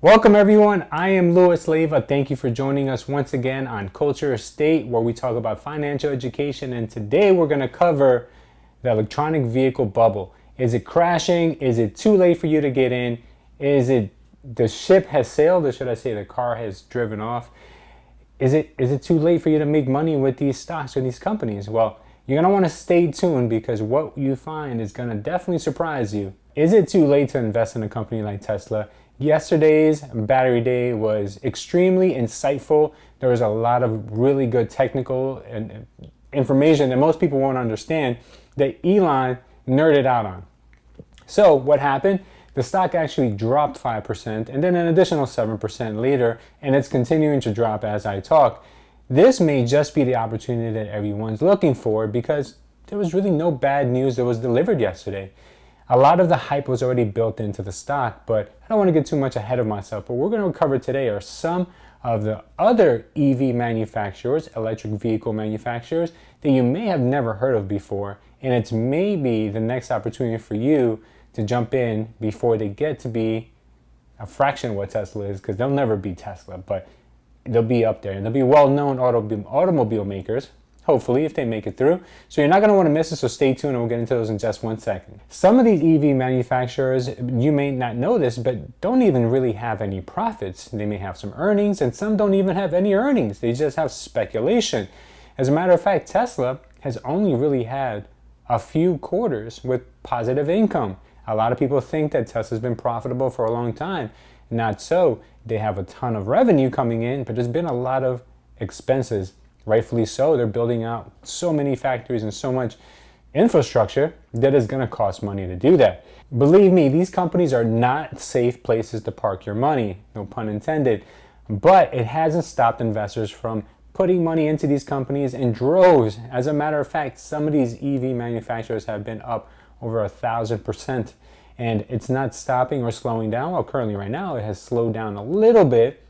Welcome everyone, I am Louis Leyva. Thank you for joining us once again on Culture Estate, where we talk about financial education, and today we're going to cover the electronic vehicle bubble. Is it crashing? Is it too late for you to get in? Is it the ship has sailed, or should I say the car has driven off? Is it too late for you to make money with these stocks or these companies? Well, you're going to want to stay tuned because what you find is going to definitely surprise you. Is it too late to invest in a company like Tesla? Yesterday's battery day was extremely insightful. There was a lot of really good technical and information that most people won't understand that Elon nerded out on. So what happened? The stock actually dropped 5% and then an additional 7% later, and it's continuing to drop as I talk. This may just be the opportunity that everyone's looking for because there was really no bad news that was delivered yesterday. A lot of the hype was already built into the stock, but I don't want to get too much ahead of myself. But what we're going to cover today are some of the other EV manufacturers, electric vehicle manufacturers, that you may have never heard of before. And it's maybe the next opportunity for you to jump in before they get to be a fraction of what Tesla is, because they'll never be Tesla, but they'll be up there. And they'll be well-known automobile makers, hopefully, if they make it through. So you're not going to want to miss it, so stay tuned and we'll get into those in just 1 second. Some of these EV manufacturers, you may not know this, but don't even really have any profits. They may have some earnings, and some don't even have any earnings. They just have speculation. As a matter of fact, Tesla has only really had a few quarters with positive income. A lot of people think that Tesla's been profitable for a long time. Not so. They have a ton of revenue coming in, but there's been a lot of expenses. Rightfully so. They're building out so many factories and so much infrastructure that is going to cost money to do that. Believe me, these companies are not safe places to park your money, no pun intended, but it hasn't stopped investors from putting money into these companies in droves. As a matter of fact, some of these EV manufacturers have been up over 1,000%, and it's not stopping or slowing down. Well, currently right now it has slowed down a little bit,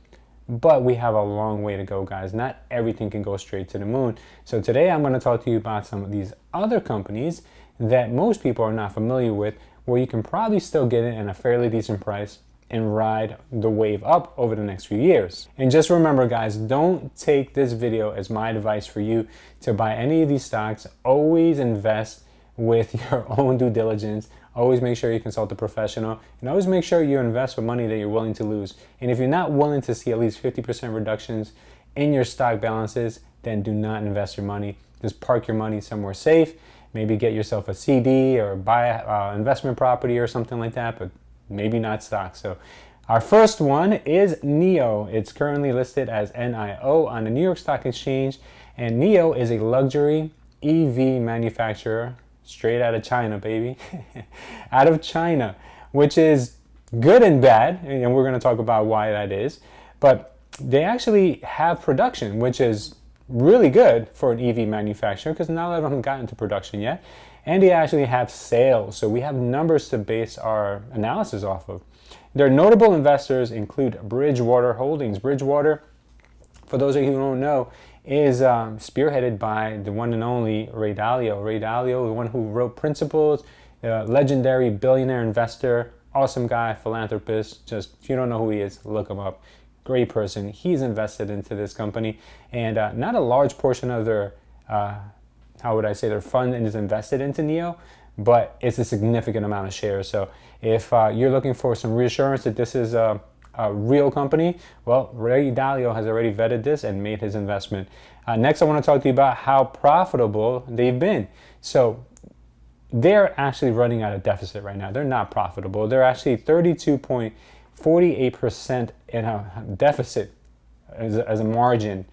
but we have a long way to go, guys. Not everything can go straight to the moon. So today I'm going to talk to you about some of these other companies that most people are not familiar with, where you can probably still get it at a fairly decent price and ride the wave up over the next few years. And just remember, guys, don't take this video as my advice for you to buy any of these stocks. Always invest with your own due diligence. Always make sure you consult a professional, and always make sure you invest with money that you're willing to lose. And if you're not willing to see at least 50% reductions in your stock balances, then do not invest your money. Just park your money somewhere safe. Maybe get yourself a CD or buy an investment property or something like that, but maybe not stocks. So our first one is NIO. It's currently listed as NIO on the New York Stock Exchange, and NIO is a luxury EV manufacturer straight out of China, baby. Out of China, which is good and bad, and we're going to talk about why that is. But they actually have production, which is really good for an EV manufacturer because none of them have gotten to production yet. And they actually have sales, so we have numbers to base our analysis off of. Their notable investors include Bridgewater Holdings. Bridgewater, for those of you who don't know, is spearheaded by the one and only Ray Dalio. Ray Dalio, the one who wrote Principles, legendary billionaire investor, awesome guy, philanthropist. Just, if you don't know who he is, look him up. Great person. He's invested into this company, and not a large portion of their, their fund is invested into NIO, but it's a significant amount of shares. So if you're looking for some reassurance that this is a real company, well, Ray Dalio has already vetted this and made his investment. Next, I want to talk to you about how profitable they've been. So they're actually running at a deficit right now. They're not profitable. They're actually 32.48% in a deficit as a margin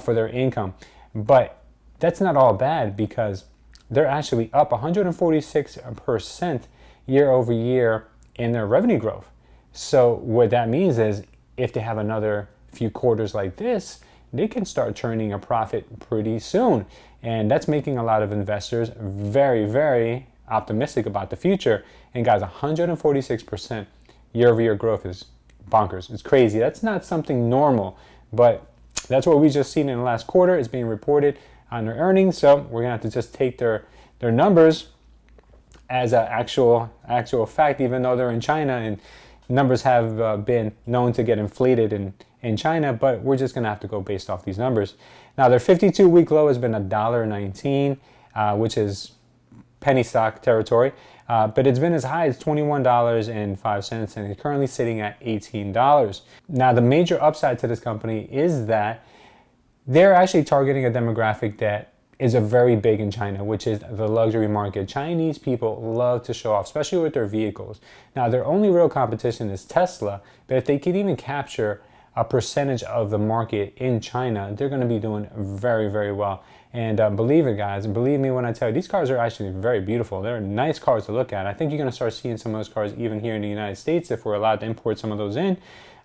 for their income. But that's not all bad because they're actually up 146% year over year in their revenue growth. So what that means is if they have another few quarters like this, they can start turning a profit pretty soon. And that's making a lot of investors very, very optimistic about the future. And guys, 146% year-over-year growth is bonkers. It's crazy. That's not something normal, but that's what we just seen in the last quarter. It's being reported on their earnings. So we're gonna have to just take their numbers as an actual fact, even though they're in China and numbers have been known to get inflated in China, but we're just going to have to go based off these numbers. Now, their 52-week low has been $1.19, which is penny stock territory, but it's been as high as $21.05, and it's currently sitting at $18. Now, the major upside to this company is that they're actually targeting a demographic that is very big in China, which is the luxury market. Chinese people love to show off, especially with their vehicles. Now, their only real competition is Tesla, but if they can even capture a percentage of the market in China, they're going to be doing very, very well. And believe it, guys, believe me when I tell you, these cars are actually very beautiful. They're nice cars to look at. I think you're going to start seeing some of those cars even here in the United States if we're allowed to import some of those in.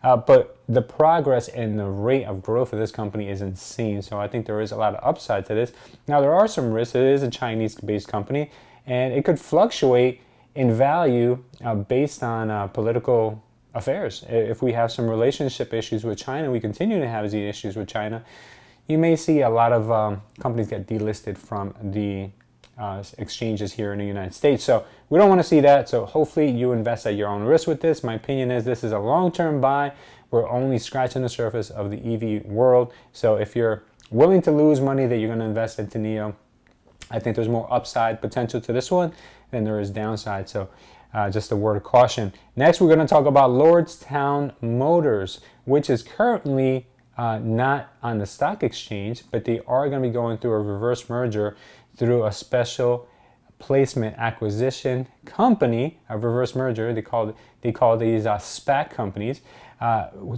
But the progress and the rate of growth of this company is insane. So I think there is a lot of upside to this. Now, there are some risks. It is a Chinese-based company, and it could fluctuate in value based on political affairs. If we have some relationship issues with China, we continue to have these issues with China, you may see a lot of companies get delisted from the exchanges here in the United States. So we don't want to see that. So hopefully you invest at your own risk with this. My opinion is this is a long-term buy. We're only scratching the surface of the EV world. So if you're willing to lose money that you're going to invest into NIO, I think there's more upside potential to this one than there is downside. So just a word of caution. Next, we're going to talk about Lordstown Motors, which is currently not on the stock exchange, but they are going to be going through a reverse merger through a special placement acquisition company, a reverse merger. They call these SPAC companies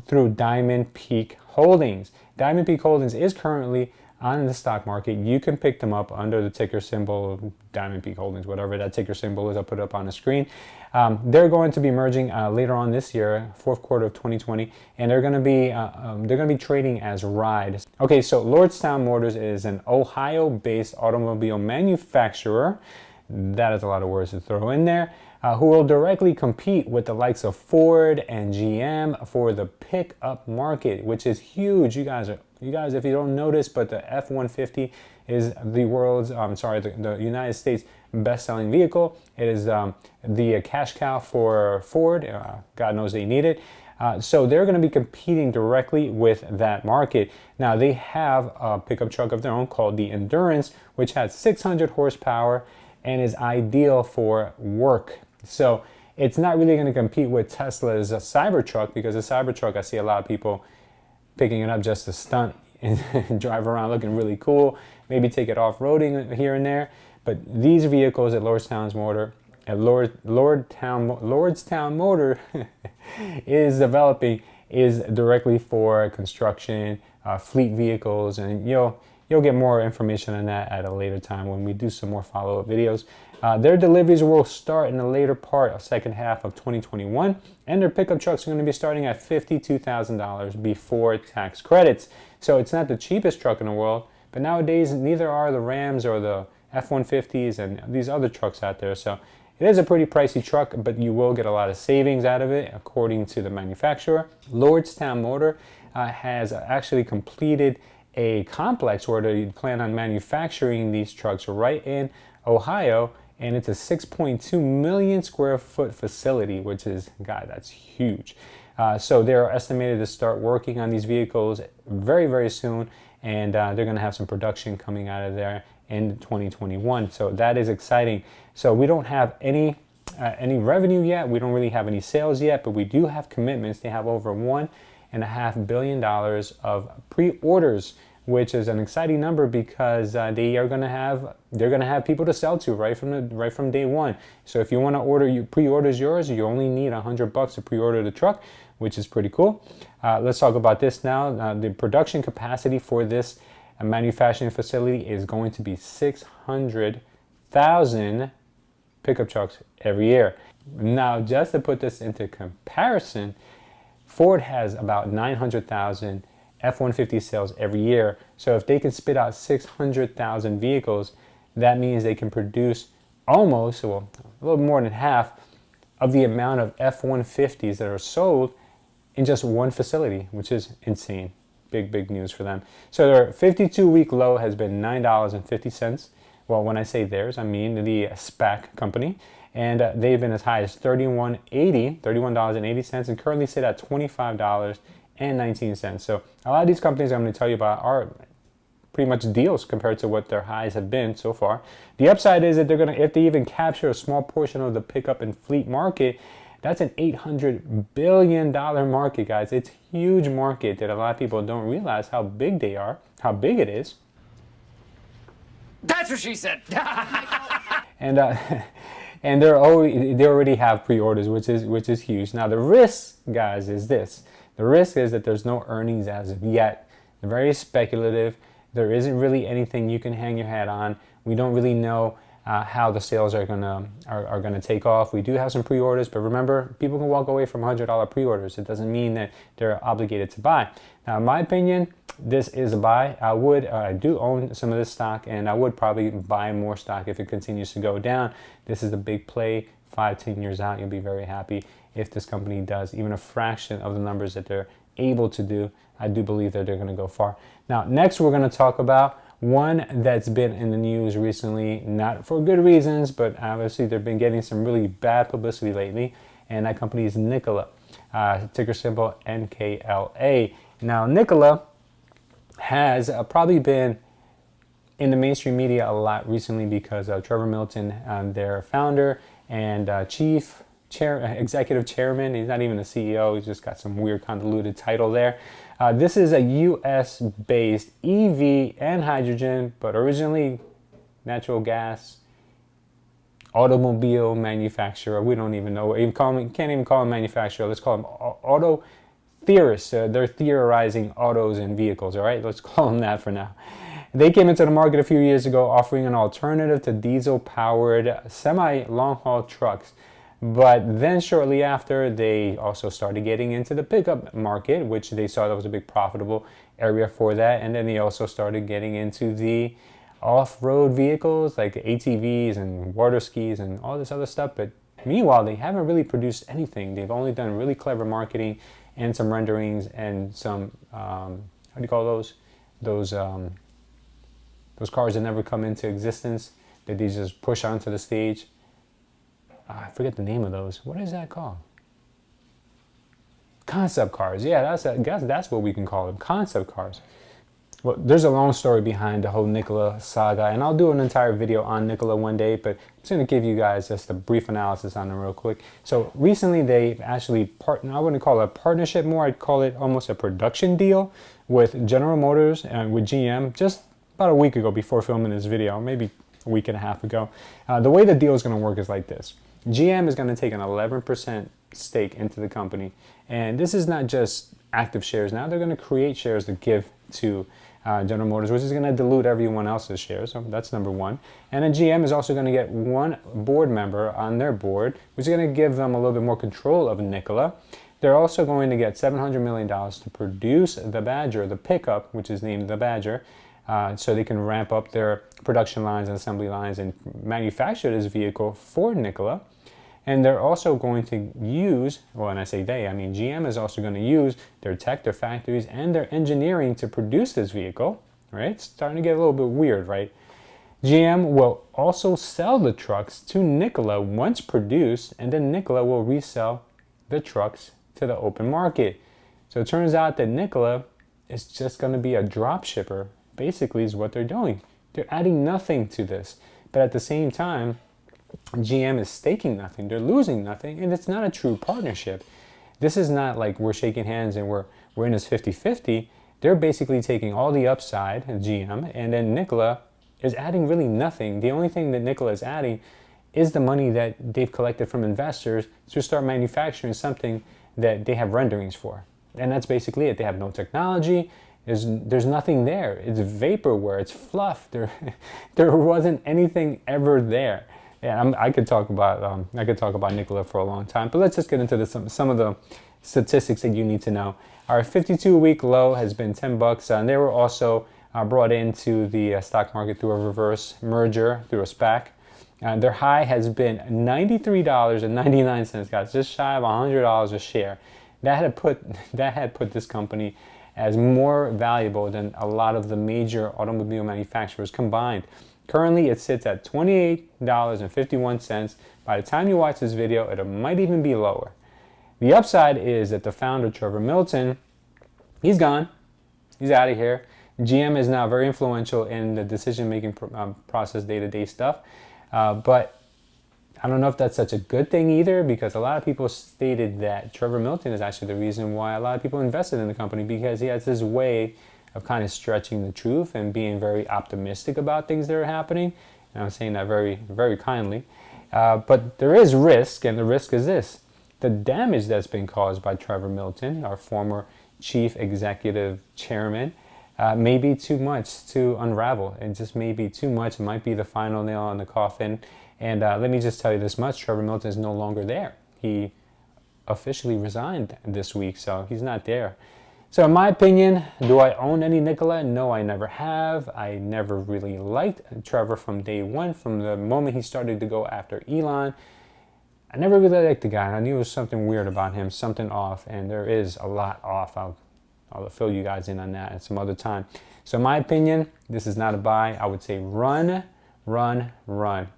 through Diamond Peak Holdings. Diamond Peak Holdings is currently on the stock market. You can pick them up under the ticker symbol Diamond Peak Holdings, whatever that ticker symbol is. I'll put it up on the screen. They're going to be merging later on this year, fourth quarter of 2020, and they're going to be trading as RIDE. Okay, so Lordstown Motors is an Ohio-based automobile manufacturer. That is a lot of words to throw in there. Who will directly compete with the likes of Ford and GM for the pickup market, which is huge. You guys, if you don't notice, but the F-150 is the world's, the United States best-selling vehicle. It is the cash cow for Ford. God knows they need it. So they're going to be competing directly with that market. Now, they have a pickup truck of their own called the Endurance, which has 600 horsepower and is ideal for work. So it's not really going to compete with Tesla's Cybertruck, because the Cybertruck, I see a lot of people picking it up just to stunt and drive around looking really cool, maybe take it off-roading here and there. But these vehicles at Lordstown Motor is developing is directly for construction, fleet vehicles, and you'll get more information on that at a later time when we do some more follow-up videos. Their deliveries will start in the later part of second half of 2021, and their pickup trucks are going to be starting at $52,000 before tax credits. So it's not the cheapest truck in the world, but nowadays neither are the Rams or the F-150s and these other trucks out there. So it is a pretty pricey truck, but you will get a lot of savings out of it, according to the manufacturer. Lordstown Motor has actually completed a complex where they plan on manufacturing these trucks right in Ohio, and it's a 6.2 million square foot facility, which is, God, that's huge. So they're estimated to start working on these vehicles very, very soon, and they're going to have some production coming out of there in 2021. So that is exciting. So we don't have any revenue yet. We don't really have any sales yet, but we do have commitments. They have over $1.5 billion of pre-orders, which is an exciting number because they're going to have people to sell to right from day one. So if you want to order, you pre-orders yours, you only need $100 to pre-order the truck, which is pretty cool. Let's talk about this now. The production capacity for this manufacturing facility is going to be 600,000 pickup trucks every year. Now, just to put this into comparison, Ford has about 900,000 F-150 sales every year. So if they can spit out 600,000 vehicles, that means they can produce almost, well, a little more than half of the amount of F-150s that are sold in just one facility, which is insane. Big news for them. So their 52-week low has been $9.50. Well, when I say theirs, I mean the SPAC company. and they've been as high as $31.80, and currently sit at $25.19. So a lot of these companies I'm going to tell you about are pretty much deals compared to what their highs have been so far. The upside is that they're going to, if they even capture a small portion of the pickup and fleet market, that's an $800 billion market, guys. It's a huge market that a lot of people don't realize how big they are, how big it is. That's what she said. And and they already have pre-orders, which is huge. Now the risk, guys, is this. The risk is that there's no earnings as of yet. They're very speculative. There isn't really anything you can hang your hat on. We don't really know how the sales are gonna take off. We do have some pre-orders, but remember, people can walk away from $100 pre-orders. It doesn't mean that they're obligated to buy. Now, in my opinion, this is a buy. I do own some of this stock, and I would probably buy more stock if it continues to go down. This is a big play. 5-10 years out, you'll be very happy if this company does even a fraction of the numbers that they're able to do. I do believe that they're going to go far. Now, next we're going to talk about one that's been in the news recently, not for good reasons, but obviously they've been getting some really bad publicity lately, and that company is Nikola, ticker symbol NKLA. Now, Nikola has probably been in the mainstream media a lot recently because of Trevor Milton, their founder and executive chairman. He's not even the CEO. He's just got some weird convoluted title there. This is a U.S.-based EV and hydrogen, but originally natural gas automobile manufacturer. We don't even know. Can't even call them manufacturer. Let's call them auto theorists. They're theorizing autos and vehicles. All right, let's call them that for now. They came into the market a few years ago offering an alternative to diesel-powered semi-long-haul trucks. But then shortly after, they also started getting into the pickup market, which they saw that was a big profitable area for that. And then they also started getting into the off-road vehicles like ATVs and water skis and all this other stuff. But meanwhile, they haven't really produced anything. They've only done really clever marketing and some renderings and some, how do you call those? Those cars that never come into existence, that they just push onto the stage. I forget the name of those. What is that called? Concept cars. Yeah, that's what we can call them. Concept cars. Well, there's a long story behind the whole Nikola saga, and I'll do an entire video on Nikola one day, but I'm just going to give you guys just a brief analysis on them real quick. So recently they've actually I wouldn't call it a partnership more, I'd call it almost a production deal with General Motors and with GM just about a week ago before filming this video, maybe a week and a half ago. The way the deal is going to work is like this. GM is going to take an 11% stake into the company. And this is not just active shares. Now they're going to create shares to give to General Motors, which is going to dilute everyone else's shares. So that's number one. And then GM is also going to get one board member on their board, which is going to give them a little bit more control of Nikola. They're also going to get $700 million to produce the Badger, the pickup, which is named the Badger, so they can ramp up their production lines and assembly lines and manufacture this vehicle for Nikola. And they're also going to use, well, when I say they, I mean GM is also going to use their tech, their factories, and their engineering to produce this vehicle, right? It's starting to get a little bit weird, right? GM will also sell the trucks to Nikola once produced, and then Nikola will resell the trucks to the open market. So it turns out that Nikola is just going to be a drop shipper, basically, is what they're doing. They're adding nothing to this. But at the same time, GM is staking nothing. They're losing nothing, and it's not a true partnership. This is not like we're shaking hands and we're in this 50-50. They're basically taking all the upside, GM, and then Nikola is adding really nothing. The only thing that Nikola is adding is the money that they've collected from investors to start manufacturing something that they have renderings for. And that's basically it. They have no technology. There's nothing there. It's vaporware. It's fluff. There wasn't anything ever there. Yeah, I could talk about Nikola for a long time, but let's just get into some of the statistics that you need to know. Our 52-week low has been $10, and they were also brought into the stock market through a reverse merger through a SPAC. Their high has been $93.99, guys, just shy of $100 a share. That had put this company as more valuable than a lot of the major automobile manufacturers combined. Currently, it sits at $28.51. By the time you watch this video, it might even be lower. The upside is that the founder, Trevor Milton, he's gone. He's out of here. GM is now very influential in the decision-making process, day-to-day stuff. But I don't know if that's such a good thing either, because a lot of people stated that Trevor Milton is actually the reason why a lot of people invested in the company, because he has this way of kind of stretching the truth and being very optimistic about things that are happening. And I'm saying that very, very kindly. But there is risk, and the risk is this. The damage that's been caused by Trevor Milton, our former chief executive chairman, may be too much to unravel. It just may be too much. It might be the final nail in the coffin. And let me just tell you this much, Trevor Milton is no longer there. He officially resigned this week, so he's not there. So in my opinion, do I own any Nikola? No, I never have. I never really liked Trevor from day one, from the moment he started to go after Elon. I never really liked the guy, and I knew there was something weird about him, something off, and there is a lot off. I'll fill you guys in on that at some other time. So in my opinion, this is not a buy. I would say run, run, run.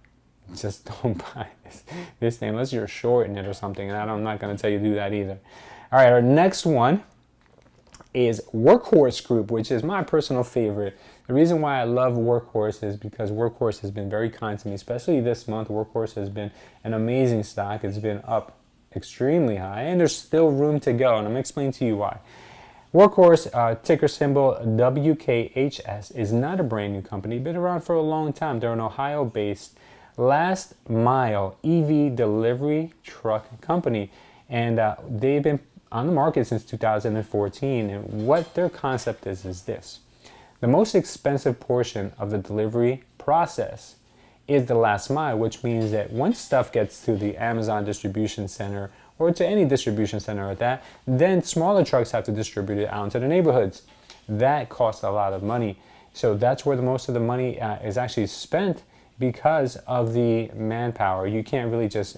Just don't buy this thing unless you're short in it or something, and I'm not going to tell you to do that either. All right, our next one is Workhorse Group, which is my personal favorite. The reason why I love Workhorse is because Workhorse has been very kind to me, especially this month. Workhorse has been an amazing stock. It's been up extremely high, and there's still room to go, and I'm going to explain to you why. Workhorse, ticker symbol WKHS, is not a brand new company. Been around for a long time. They're an Ohio-based last mile EV delivery truck company, and they've been on the market since 2014. And what their concept is this: the most expensive portion of the delivery process is the last mile, which means that once stuff gets to the Amazon distribution center or to any distribution center at that, then smaller trucks have to distribute it out into the neighborhoods. That costs a lot of money. So that's where the most of the money is actually spent, because of the manpower. You can't really just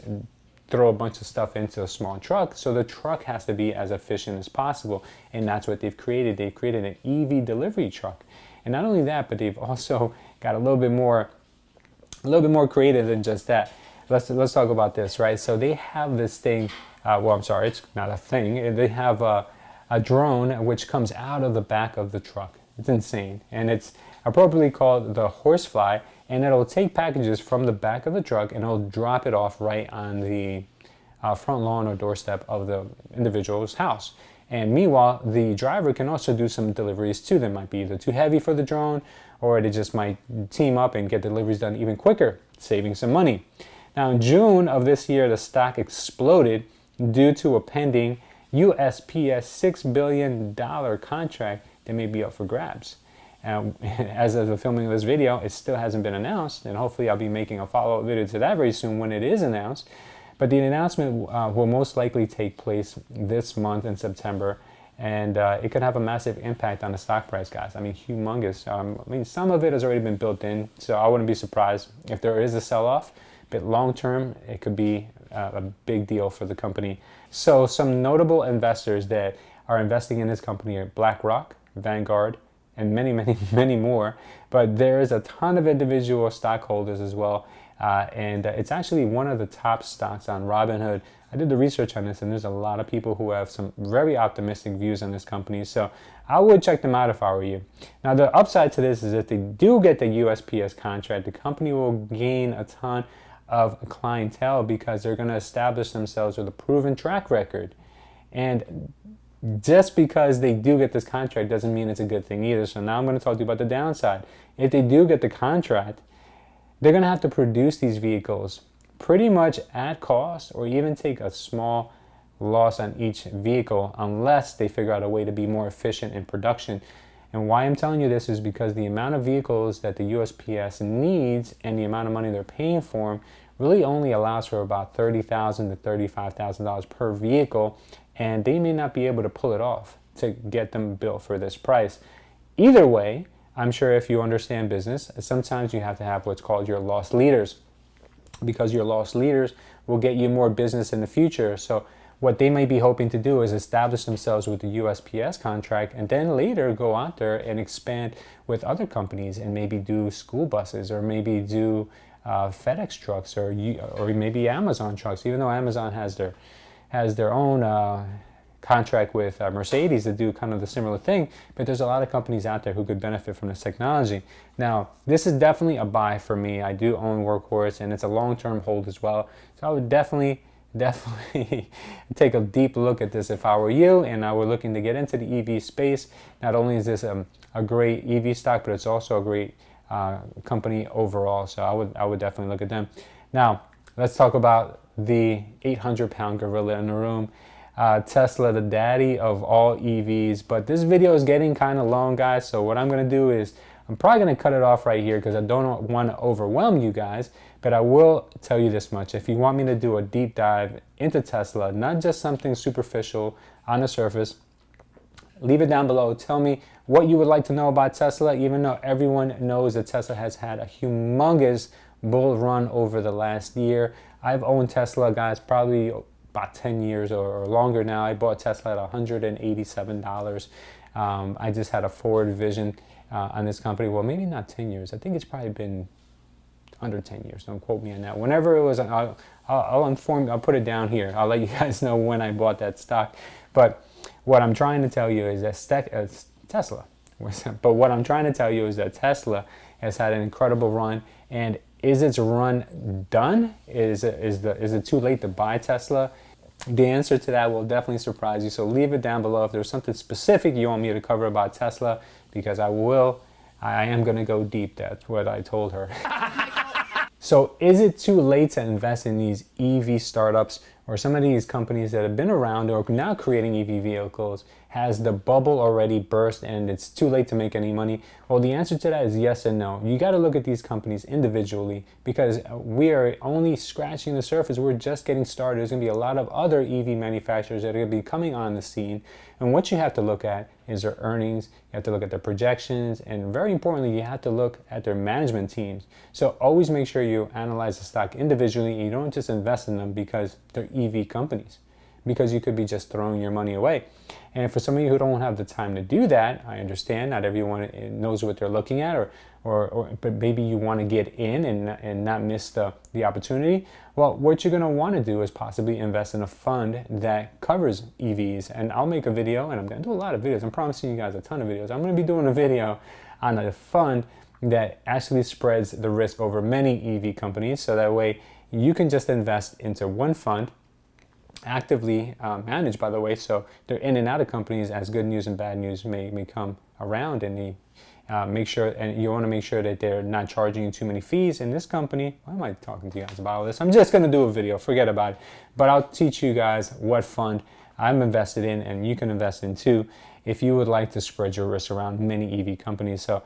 throw a bunch of stuff into a small truck, so the truck has to be as efficient as possible, and that's what they've created. They've created an EV delivery truck, and not only that, but they've also got a little bit more creative than just that. Let's talk about this, right? So they have this thing. It's not a thing. They have a drone which comes out of the back of the truck. It's insane, and it's appropriately called the Horsefly. And it'll take packages from the back of the truck and it'll drop it off right on the front lawn or doorstep of the individual's house. And meanwhile, the driver can also do some deliveries too. They might be either too heavy for the drone, or they just might team up and get deliveries done even quicker, saving some money. Now, in June of this year, the stock exploded due to a pending USPS $6 billion contract that may be up for grabs. As of the filming of this video, it still hasn't been announced, and hopefully I'll be making a follow-up video to that very soon when it is announced. But the announcement will most likely take place this month in September, and it could have a massive impact on the stock price, guys. I mean, humongous. Some of it has already been built in, so I wouldn't be surprised if there is a sell-off. But long-term, it could be a big deal for the company. So some notable investors that are investing in this company are BlackRock, Vanguard, and many, many, many more. But there is a ton of individual stockholders as well. And it's actually one of the top stocks on Robinhood. I did the research on this, and there's a lot of people who have some very optimistic views on this company. So I would check them out if I were you. Now, the upside to this is if they do get the USPS contract, the company will gain a ton of clientele because they're going to establish themselves with a proven track record. And just because they do get this contract doesn't mean it's a good thing either. So now I'm going to talk to you about the downside. If they do get the contract, they're going to have to produce these vehicles pretty much at cost, or even take a small loss on each vehicle unless they figure out a way to be more efficient in production. And why I'm telling you this is because the amount of vehicles that the USPS needs and the amount of money they're paying for them really only allows for about $30,000 to $35,000 per vehicle, and they may not be able to pull it off to get them built for this price. Either way, I'm sure if you understand business, sometimes you have to have what's called your loss leaders, because your loss leaders will get you more business in the future. So what they may be hoping to do is establish themselves with the USPS contract and then later go out there and expand with other companies and maybe do school buses or maybe do FedEx trucks or maybe Amazon trucks, even though Amazon has their own contract with Mercedes to do kind of the similar thing. But there's a lot of companies out there who could benefit from this technology. Now, this is definitely a buy for me. I do own Workhorse and it's a long-term hold as well. So I would definitely take a deep look at this if I were you and I were looking to get into the EV space. Not only is this a great EV stock, but it's also a great company overall. So I would definitely look at them. Now, let's talk about the 800-pound gorilla in the room. Tesla, the daddy of all EVs. But this video is getting kind of long, guys. So what I'm going to do is I'm probably going to cut it off right here because I don't want to overwhelm you guys. But I will tell you this much. If you want me to do a deep dive into Tesla, not just something superficial on the surface, leave it down below. Tell me what you would like to know about Tesla, even though everyone knows that Tesla has had a humongous bull run over the last year. I've owned Tesla, guys, probably about 10 years or longer now. I bought Tesla at $187. I just had a forward vision on this company. Well, maybe not 10 years. I think it's probably been under 10 years. Don't quote me on that. Whenever it was, I'll put it down here. I'll let you guys know when I bought that stock. But what I'm trying to tell you is that Tesla. But what I'm trying to tell you is that Tesla has had an incredible run. And is its run done? Is it too late to buy Tesla? The answer to that will definitely surprise you. So leave it down below if there's something specific you want me to cover about Tesla, because I am going to go deep. That's what I told her. So is it too late to invest in these EV startups or some of these companies that have been around or now creating EV vehicles? Has the bubble already burst and it's too late to make any money? Well, the answer to that is yes and no. You got to look at these companies individually because we are only scratching the surface. We're just getting started. There's going to be a lot of other EV manufacturers that are going to be coming on the scene. And what you have to look at is their earnings. You have to look at their projections. And very importantly, you have to look at their management teams. So always make sure you analyze the stock individually. You don't just invest in them because they're EV companies, because you could be just throwing your money away. And for some of you who don't have the time to do that, I understand not everyone knows what they're looking at, but maybe you want to get in and not miss the opportunity. Well, what you're going to want to do is possibly invest in a fund that covers EVs. And I'll make a video, and I'm going to do a lot of videos. I'm promising you guys a ton of videos. I'm going to be doing a video on a fund that actually spreads the risk over many EV companies. So that way you can just invest into one fund, actively managed, by the way, so they're in and out of companies as good news and bad news may come around, and you want to make sure that they're not charging you too many fees. In this company, why am I talking to you guys about all this? I'm just going to do a video, forget about it. But I'll teach you guys what fund I'm invested in and you can invest in too if you would like to spread your risk around many EV companies. So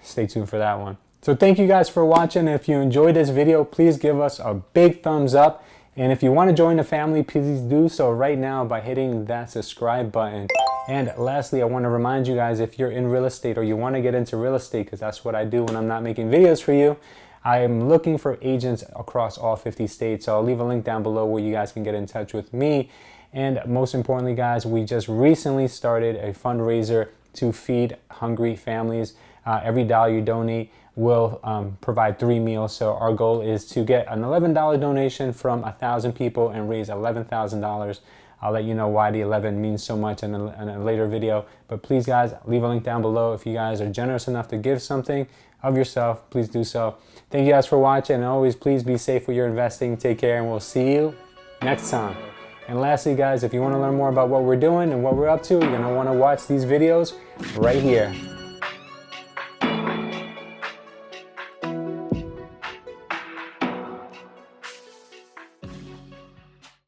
stay tuned for that one. So thank you guys for watching. If you enjoyed this video, please give us a big thumbs up. And if you want to join the family, please do so right now by hitting that subscribe button. And lastly, I want to remind you guys, if you're in real estate or you want to get into real estate, because that's what I do when I'm not making videos for you, I am looking for agents across all 50 states. So I'll leave a link down below where you guys can get in touch with me. And most importantly, guys, we just recently started a fundraiser to feed hungry families. Every dollar you donate will provide 3 meals. So our goal is to get an $11 donation from 1,000 people and raise $11,000. I'll let you know why the 11 means so much in a later video. But please, guys, leave a link down below. If you guys are generous enough to give something of yourself, please do so. Thank you guys for watching. And always, please be safe with your investing. Take care, and we'll see you next time. And lastly, guys, if you want to learn more about what we're doing and what we're up to, you're going to want to watch these videos right here.